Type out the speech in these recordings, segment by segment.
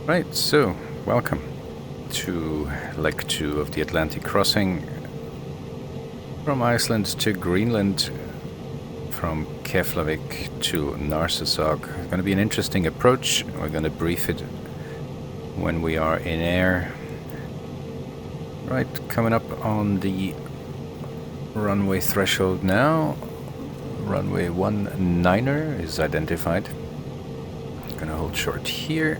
Right, so welcome to leg 2 of the Atlantic crossing from Iceland to Greenland, from Keflavik to Narsarsuaq. It's going to be an interesting approach. We're going to brief it when we are in air. Right, coming up on the runway threshold now. Runway 19er is identified. Gonna hold short here.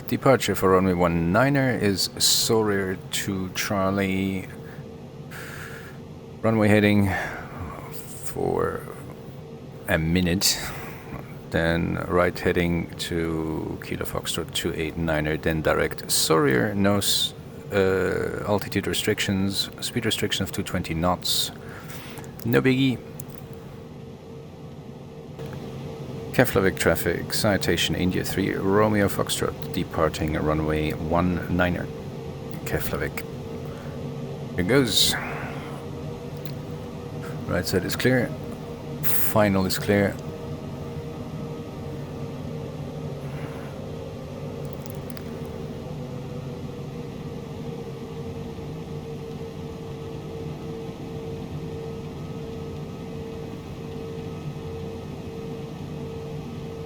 Departure for runway 19er is Sawyer to Charlie. Runway heading for a minute. Then right heading to Kilo Foxtrot 289er. Then direct Sawyer. No altitude restrictions. Speed restriction of 220 knots. No biggie. Keflavik traffic, Citation India 3, Romeo Foxtrot, departing runway 19er, Keflavik. Here goes. Right side is clear. Final is clear.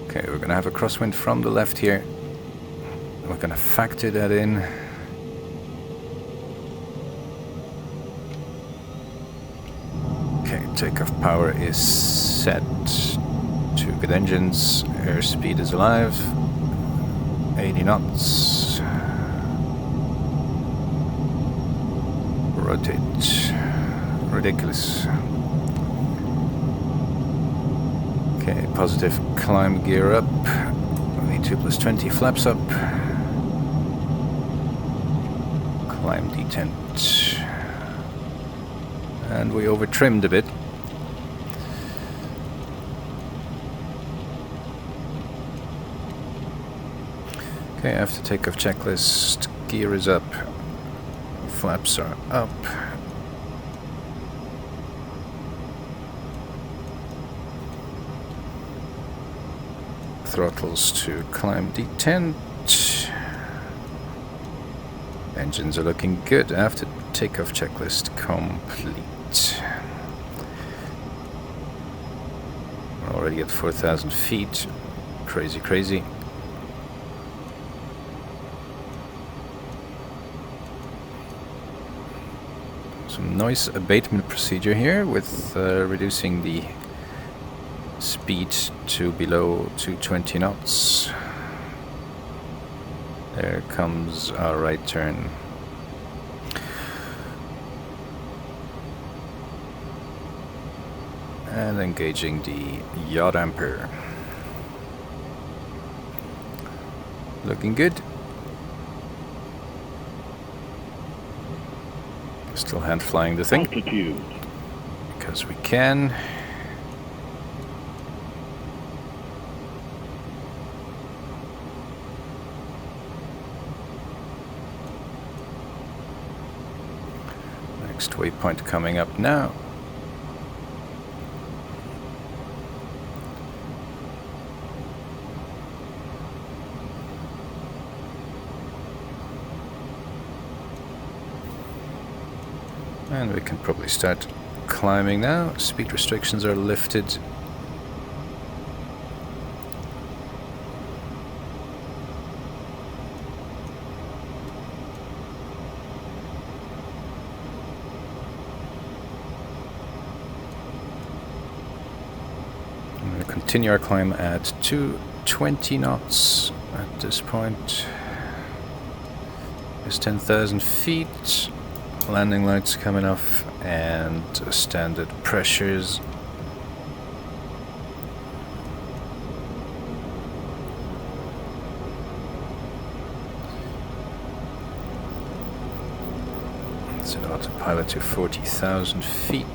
Okay, we're going to have a crosswind from the left here. We're going to factor that in. Okay, takeoff power is set. 2 good engines. Airspeed is alive. 80 knots. Rotate. Ridiculous. Okay, positive climb gear up. V2 plus 20 flaps up. Climb detent. And we over trimmed a bit. Okay, after takeoff checklist, gear is up. Flaps are up. Throttles to climb detent. Engines are looking good after takeoff checklist complete. We're already at 4,000 feet. Crazy, crazy. Some noise abatement procedure here with reducing the speed to below 220 knots. There comes our right turn. And engaging the yaw damper. Looking good. Still hand flying the thing. Altitude. Because we can. Next waypoint coming up now. And we can probably start climbing now. Speed restrictions are lifted. Continue our climb at 220 knots at this point. There's 10,000 feet. Landing lights coming off and standard pressures. Set autopilot to 40,000 feet.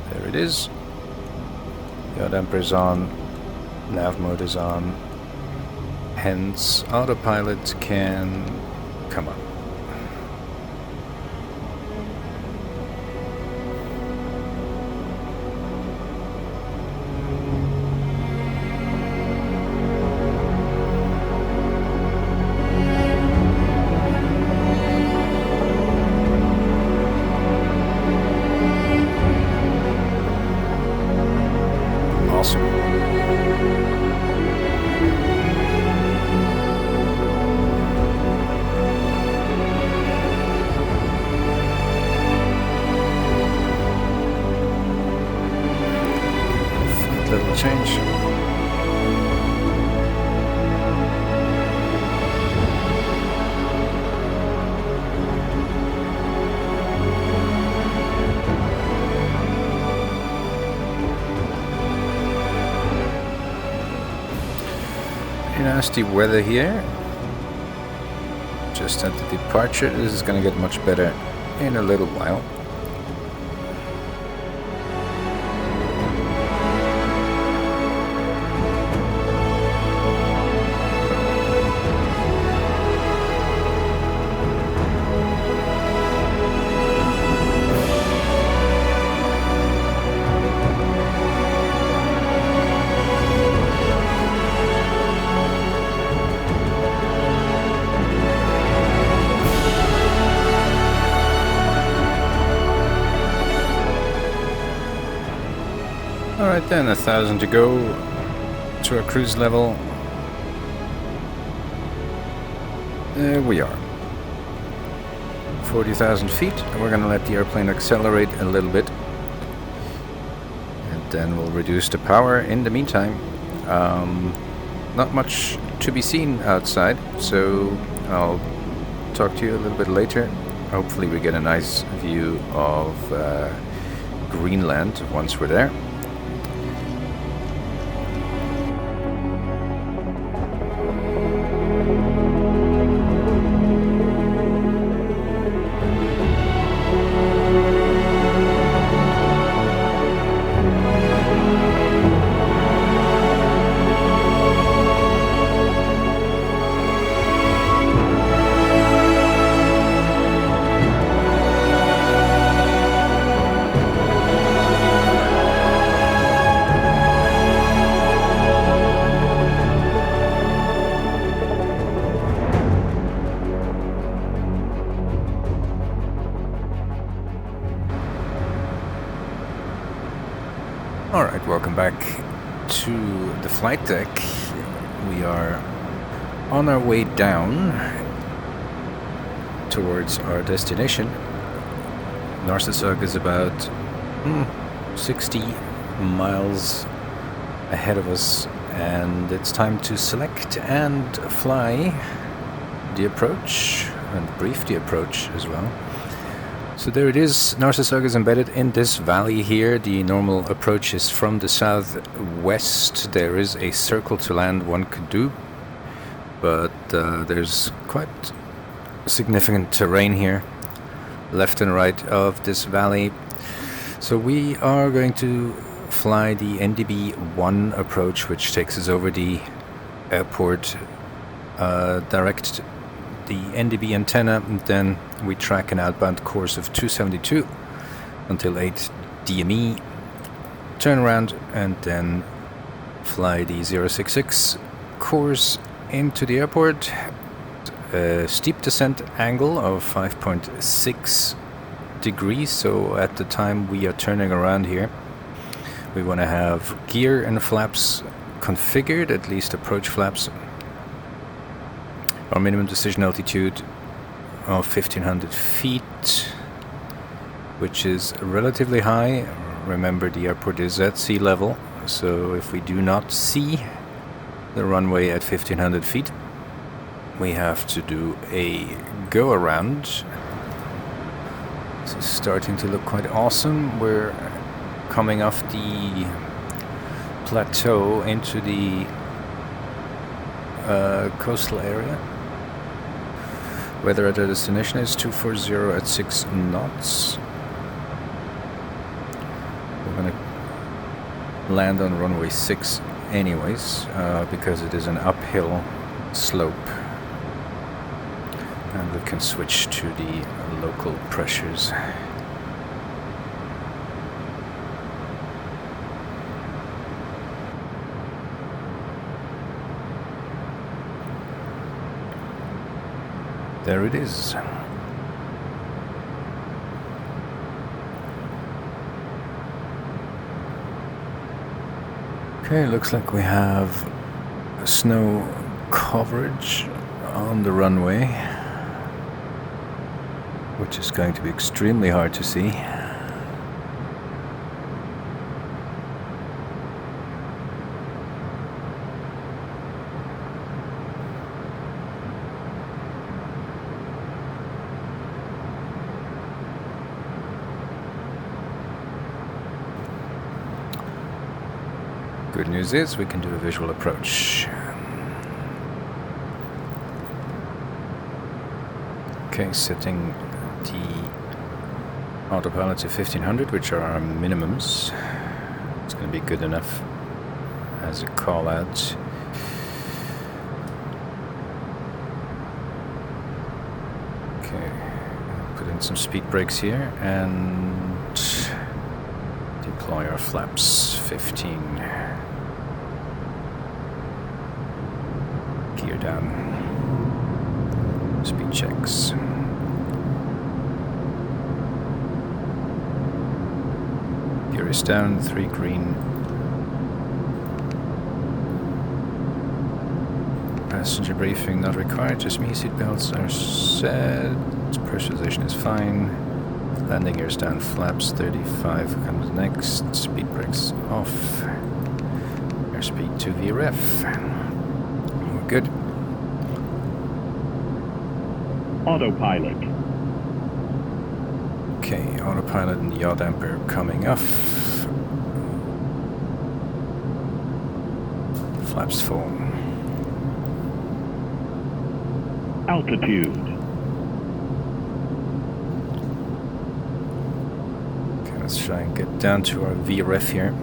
There it is. Yaw damper's on. Nav mode is on. Hence, autopilot can come up. change. Nasty weather here. Just at the departure. This is going to get much better in a little while. Alright then, 1,000 to go to our cruise level. There we are. 40,000 feet, and we're going to let the airplane accelerate a little bit. And then we'll reduce the power in the meantime. Not much to be seen outside, so I'll talk to you a little bit later. Hopefully we get a nice view of Greenland once we're there. Alright, welcome back to the flight deck. We are on our way down towards our destination. Narsarsuaq is about 60 miles ahead of us, and it's time to select and fly the approach and brief the approach as well. So there it is. Narsarsuaq is embedded in this valley here. The normal approach is from the southwest. There is a circle to land one could do, but there's quite significant terrain here, left and right of this valley. So we are going to fly the NDB-1 approach, which takes us over the airport, direct the NDB antenna, and then we track an outbound course of 272 until 8 DME, turn around and then fly the 066 course into the airport. A steep descent angle of 5.6 degrees, so at the time we are turning around here we want to have gear and flaps configured, at least approach flaps. Our minimum decision altitude of 1,500 feet, which is relatively high. Remember, the airport is at sea level, so if we do not see the runway at 1,500 feet, we have to do a go around. This is starting to look quite awesome. We're coming off the plateau into the coastal area. Weather at our destination is 240 at 6 knots. We're going to land on runway 6 anyways, because it is an uphill slope. And we can switch to the local pressures. There it is. Okay, looks like we have snow coverage on the runway, which is going to be extremely hard to see. Good news is we can do a visual approach. Okay, setting the autopilot to 1500, which are our minimums. It's going to be good enough as a call out. Okay, put in some speed brakes here and deploy our flaps. 15. Gear down. Speed checks. Gear is down, 3 green. Passenger briefing not required, just me. Seatbelts are set. Pressurization is fine. Landing gear is down, flaps 35 comes next. Speed brakes off. Airspeed to VREF. We're good. Autopilot. Okay, autopilot and yaw damper coming off. Flaps full. Altitude. Okay, let's try and get down to our VREF here.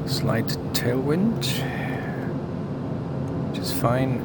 Slight tailwind, which is fine.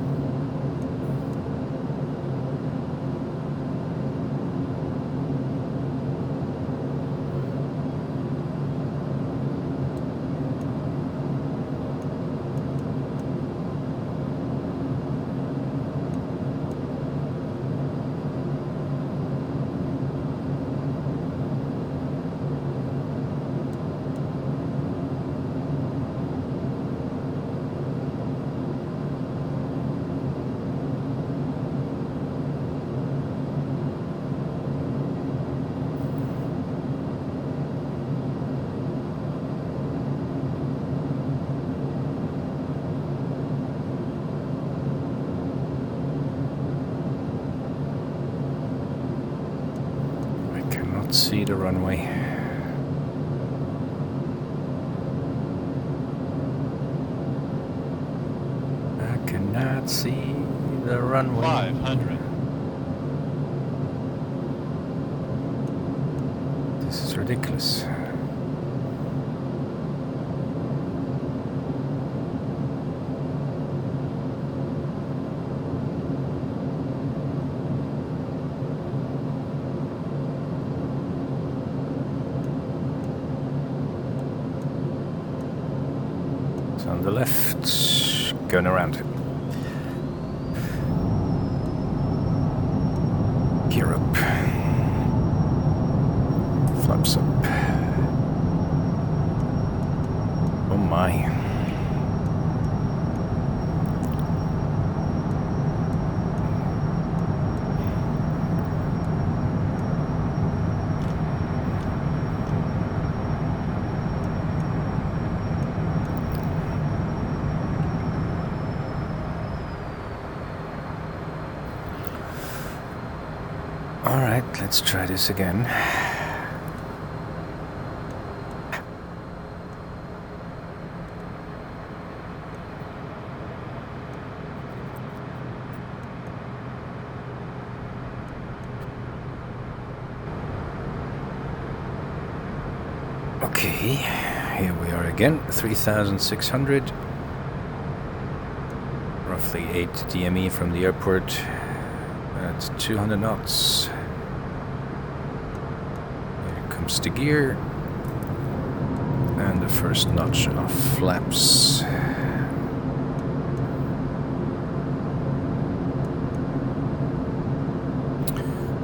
See the runway. I cannot see the runway. 500. This is ridiculous. On the left, going around. Gear up. Flaps up. Oh my. Alright, let's try this again. Okay, here we are again, 3,600. Roughly 8 DME from the airport. At 200 knots. Here comes the gear. And the first notch of flaps.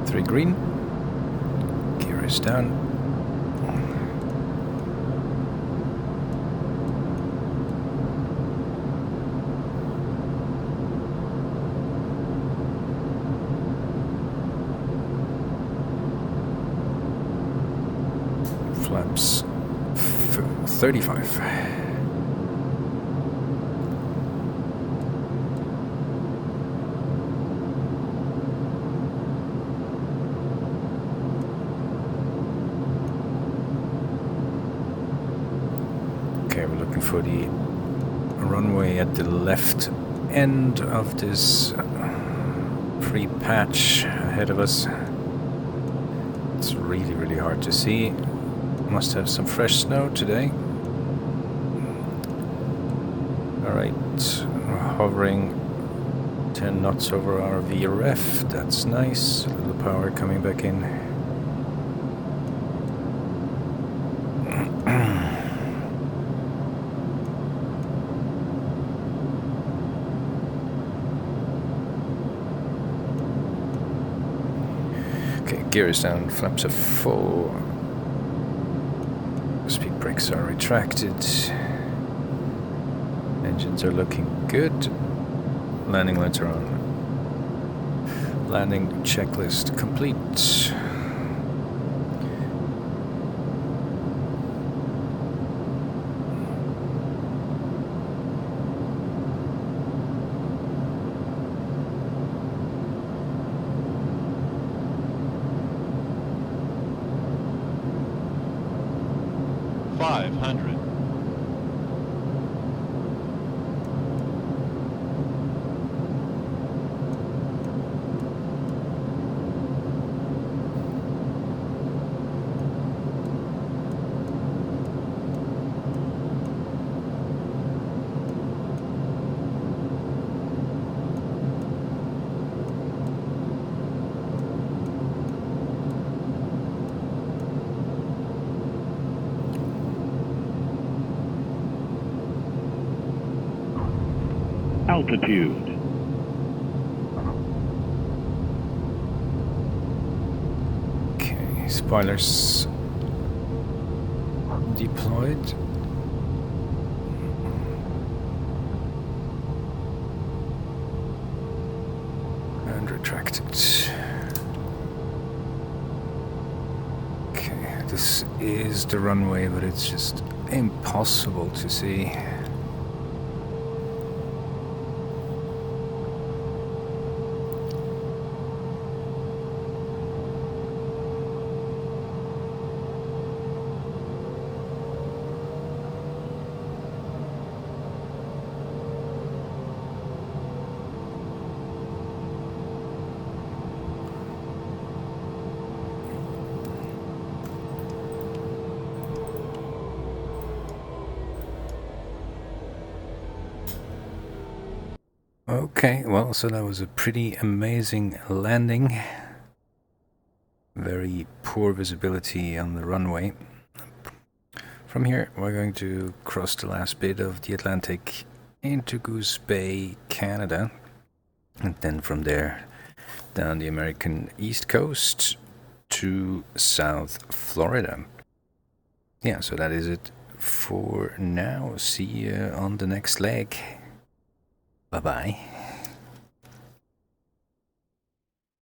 Three green. Gear is down. Flaps 35. for the runway at the left end of this free patch ahead of us. It's really, really hard to see. Must have some fresh snow today. Alright, hovering 10 knots over our VRF. That's nice. A little power coming back in. Okay, gear is down, flaps are full. Speed brakes are retracted. Engines are looking good. Landing lights are on. Landing checklist complete. Altitude. Okay, spoilers deployed. And retracted. Okay, this is the runway, but it's just impossible to see. Okay, well, so that was a pretty amazing landing. Very poor visibility on the runway. From here, we're going to cross the last bit of the Atlantic into Goose Bay, Canada. And then from there, down the American East Coast to South Florida. Yeah, so that is it for now. See you on the next leg. Bye-bye.